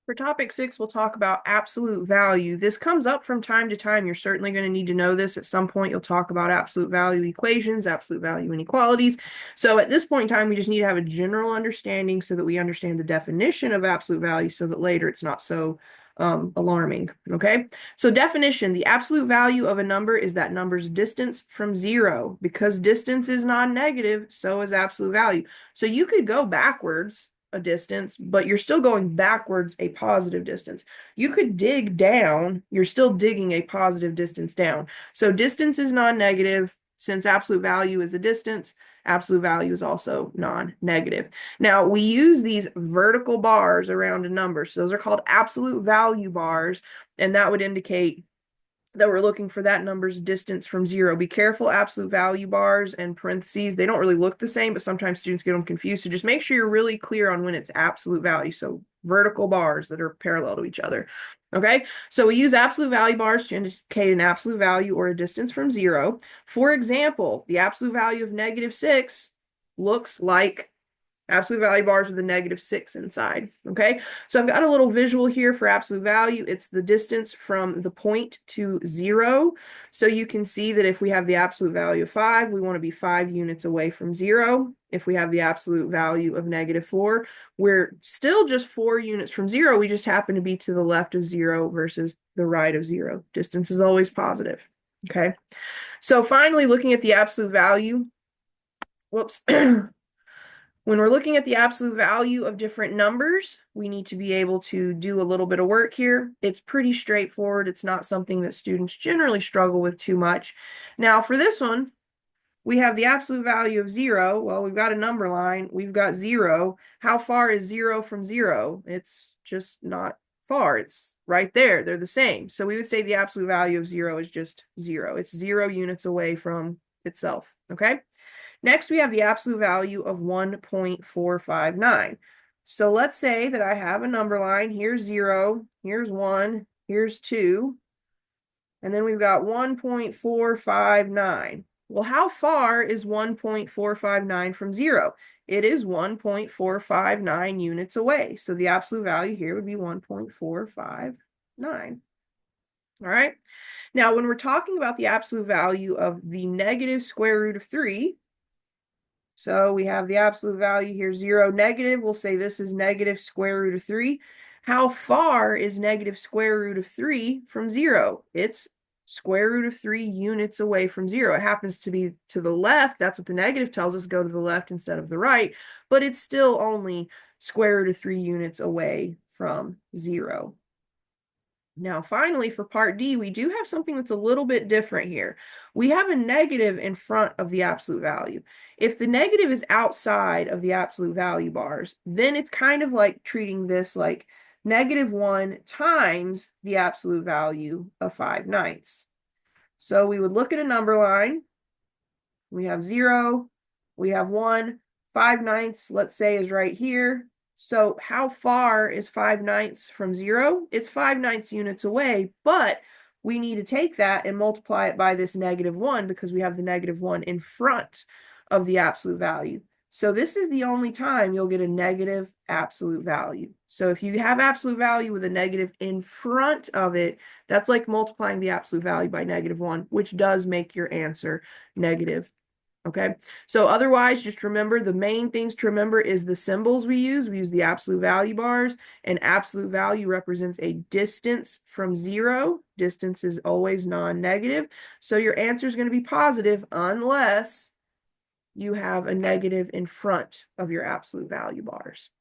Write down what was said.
For topic 6, we'll talk about absolute value. This comes up from time to time. You're certainly going to need to know this. At some point, you'll talk about absolute value equations, absolute value inequalities. So at this point in time, we just need to have a general understanding so that we understand the definition of absolute value so that later it's not so alarming. Okay, so definition, the absolute value of a number is that number's distance from zero. Because distance is non-negative, so is absolute value. So you could go backwards a distance, but you're still going backwards a positive distance. You could dig down, you're still digging a positive distance down. So distance is non-negative. Since absolute value is a distance, absolute value is also non-negative. Now, we use these vertical bars around a number. So those are called absolute value bars, and that would indicate that we're looking for that number's distance from zero. Be careful, absolute value bars and parentheses, they don't really look the same, but sometimes students get them confused. So just make sure you're really clear on when it's absolute value. So vertical bars that are parallel to each other. Okay, so we use absolute value bars to indicate an absolute value or a distance from zero. For example, the absolute value of -6 looks like absolute value bars with a -6 inside. Okay, so I've got a little visual here for absolute value. It's the distance from the point to zero. So you can see that if we have the absolute value of 5, we want to be 5 units away from zero. If we have the absolute value of -4, we're still just 4 units from zero. We just happen to be to the left of zero versus the right of zero. Distance is always positive. Okay, so finally, looking at the absolute value, whoops. When we're looking at the absolute value of different numbers, we need to be able to do a little bit of work here. It's pretty straightforward. It's not something that students generally struggle with too much. Now, for this one, we have the absolute value of 0. Well, we've got a number line. We've got 0. How far is 0 from 0? It's just not far. It's right there. They're the same. So we would say the absolute value of 0 is just 0. It's 0 units away from itself. Okay? Next, we have the absolute value of 1.459. So let's say that I have a number line. Here's 0, here's 1, here's 2, and then we've got 1.459. Well, how far is 1.459 from 0? It is 1.459 units away. So the absolute value here would be 1.459. All right. Now, when we're talking about the absolute value of the negative square root of 3, so we have the absolute value here, 0, negative. We'll say this is negative square root of 3. How far is negative square root of 3 from 0? It's square root of 3 units away from 0. It happens to be to the left. That's what the negative tells us, go to the left instead of the right. But it's still only square root of 3 units away from 0. Now, finally, for part D, we do have something that's a little bit different here. We have a negative in front of the absolute value. If the negative is outside of the absolute value bars, then it's kind of like treating this like -1 times the absolute value of 5/9. So we would look at a number line. We have 0, we have 1, 5/9, let's say, is right here. So how far is 5/9 from 0? It's 5/9 units away, but we need to take that and multiply it by this -1 because we have the -1 in front of the absolute value. So this is the only time you'll get a negative absolute value. So if you have absolute value with a negative in front of it, that's like multiplying the absolute value by -1, which does make your answer negative. Okay, so otherwise, just remember the main things to remember is the symbols we use. We use the absolute value bars, and absolute value represents a distance from 0. Distance is always non-negative. So your answer is going to be positive unless you have a negative in front of your absolute value bars.